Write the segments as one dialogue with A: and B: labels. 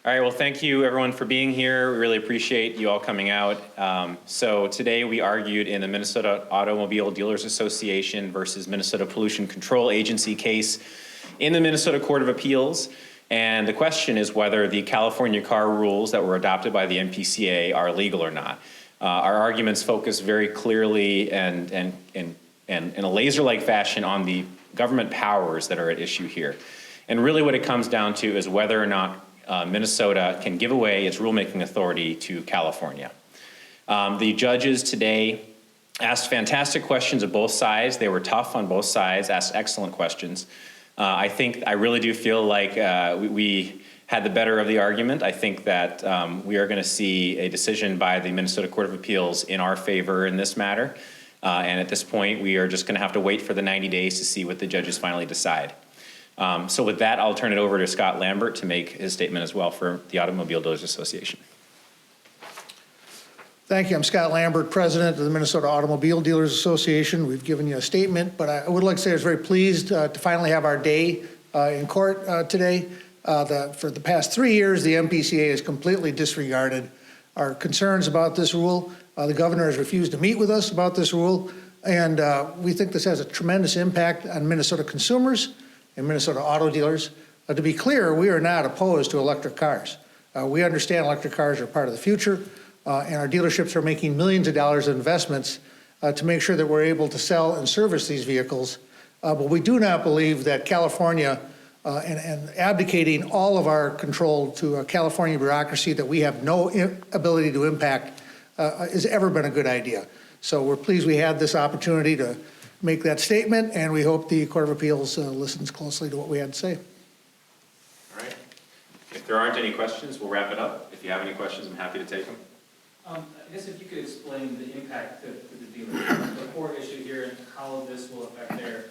A: All right, well, thank you everyone for being here. We really appreciate you all coming out. So today we argued in the Minnesota Automobile Dealers Association versus Minnesota Pollution Control Agency case in the Minnesota Court of Appeals. And the question is whether the California car rules that were adopted by the MPCA are legal or not. Our arguments focus very clearly and in a laser-like fashion on the government powers that are at issue here. And really what it comes down to is whether or not Minnesota can give away its rulemaking authority to California. The judges today asked fantastic questions of both sides. They were tough on both sides, asked excellent questions. I really do feel like we had the better of the argument. I think that we are going to see a decision by the Minnesota Court of Appeals in our favor in this matter. And at this point, we are just going to have to wait for the 90 days to see what the judges finally decide. So with that, I'll turn it over to Scott Lambert to make his statement as well for the Automobile Dealers Association.
B: Thank you. I'm Scott Lambert, president of the Minnesota Automobile Dealers Association. We've given you a statement, but I would like to say I was very pleased to finally have our day in court today. For the past 3 years, the MPCA has completely disregarded our concerns about this rule. The governor has refused to meet with us about this rule, and we think this has a tremendous impact on Minnesota consumers and Minnesota auto dealers. To be clear, we are not opposed to electric cars. We understand electric cars are part of the future, and our dealerships are making millions of dollars of investments to make sure that we're able to sell and service these vehicles. But we do not believe that California and abdicating all of our control to a California bureaucracy that we have no ability to impact has ever been a good idea. So we're pleased we had this opportunity to make that statement, and we hope the Court of Appeals listens closely to what we had to say.
A: All right. If there aren't any questions, we'll wrap it up. If you have any questions, I'm happy to take them.
C: I guess if you could explain the impact to the dealers, the core issue here, and how this will affect their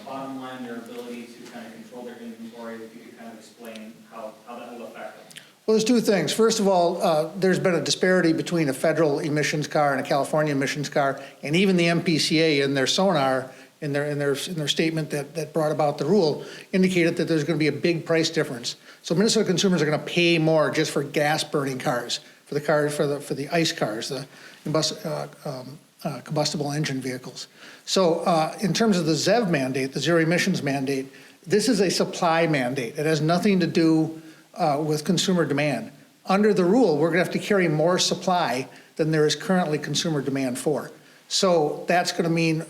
C: bottom line, their ability to kind of control their inventory. If you could kind of explain how that will affect them.
B: Well, there's two things. First of all, there's been a disparity between a federal emissions car and a California emissions car, and even the MPCA in their sonar, in their statement that brought about the rule, indicated that there's going to be a big price difference. So Minnesota consumers are going to pay more just for gas-burning cars, for the ICE cars, the combustible engine vehicles. So in terms of the ZEV mandate, the zero emissions mandate, this is a supply mandate. It has nothing to do with consumer demand. Under the rule, we're going to have to carry more supply than there is currently consumer demand for. So that's going to mean,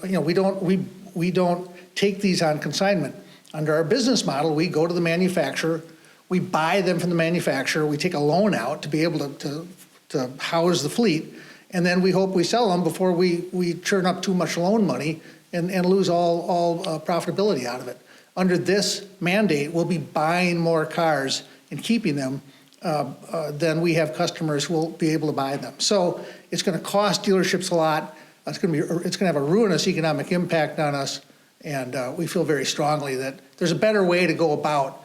B: we don't take these on consignment. Under our business model, we go to the manufacturer, we buy them from the manufacturer, we take a loan out to be able to house the fleet, and then we hope we sell them before we churn up too much loan money and lose all profitability out of it. Under this mandate, we'll be buying more cars and keeping them, then we have customers who will be able to buy them. So it's going to cost dealerships a lot. It's going to have a ruinous economic impact on us, and we feel very strongly that there's a better way to go about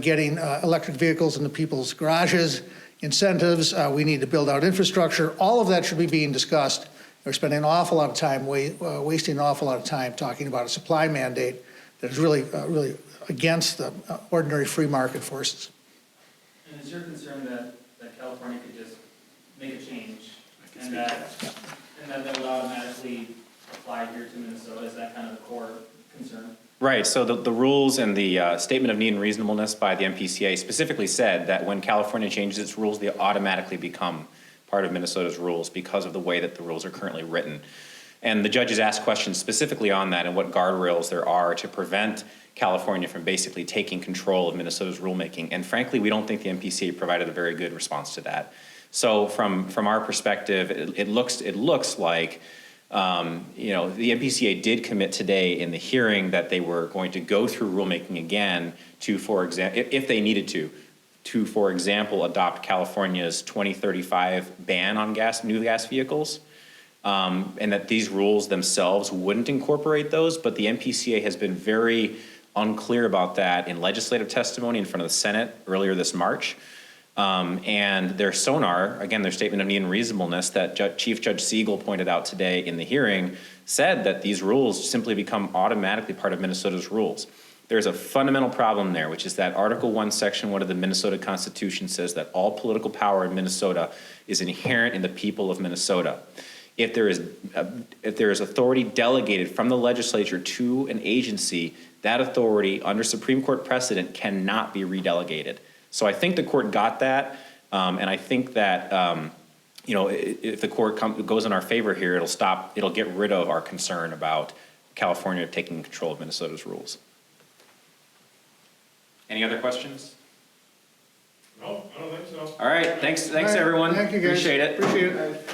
B: getting electric vehicles into people's garages, incentives. We need to build out infrastructure. All of that should be being discussed. We're spending an awful lot of time, wasting an awful lot of time talking about a supply mandate that is really against the ordinary free market forces.
C: And is your concern that California could just make a change and that will automatically apply here to Minnesota? Is that kind of the core concern?
A: Right, so the rules and the statement of need and reasonableness by the MPCA specifically said that when California changes its rules, they automatically become part of Minnesota's rules because of the way that the rules are currently written. And the judges asked questions specifically on that and what guardrails there are to prevent California from basically taking control of Minnesota's rulemaking. And frankly, we don't think the MPCA provided a very good response to that. So from our perspective, it looks like the MPCA did commit today in the hearing that they were going to go through rulemaking again to, for example, if they needed to, for example, adopt California's 2035 ban on new gas vehicles. And that these rules themselves wouldn't incorporate those, but the MPCA has been very unclear about that in legislative testimony in front of the Senate earlier this March. And their sonar, again, their statement of need and reasonableness that Chief Judge Siegel pointed out today in the hearing said that these rules simply become automatically part of Minnesota's rules. There's a fundamental problem there, which is that Article 1, Section 1 of the Minnesota Constitution says that all political power in Minnesota is inherent in the people of Minnesota. If there is authority delegated from the legislature to an agency, that authority under Supreme Court precedent cannot be redelegated. So I think the court got that, and I think that if the court goes in our favor here, it'll get rid of our concern about California taking control of Minnesota's rules. Any other questions?
D: No, I don't think so.
A: All right, thanks
B: All right,
A: everyone.
B: Thank you, guys.
A: Appreciate it.
B: Appreciate it.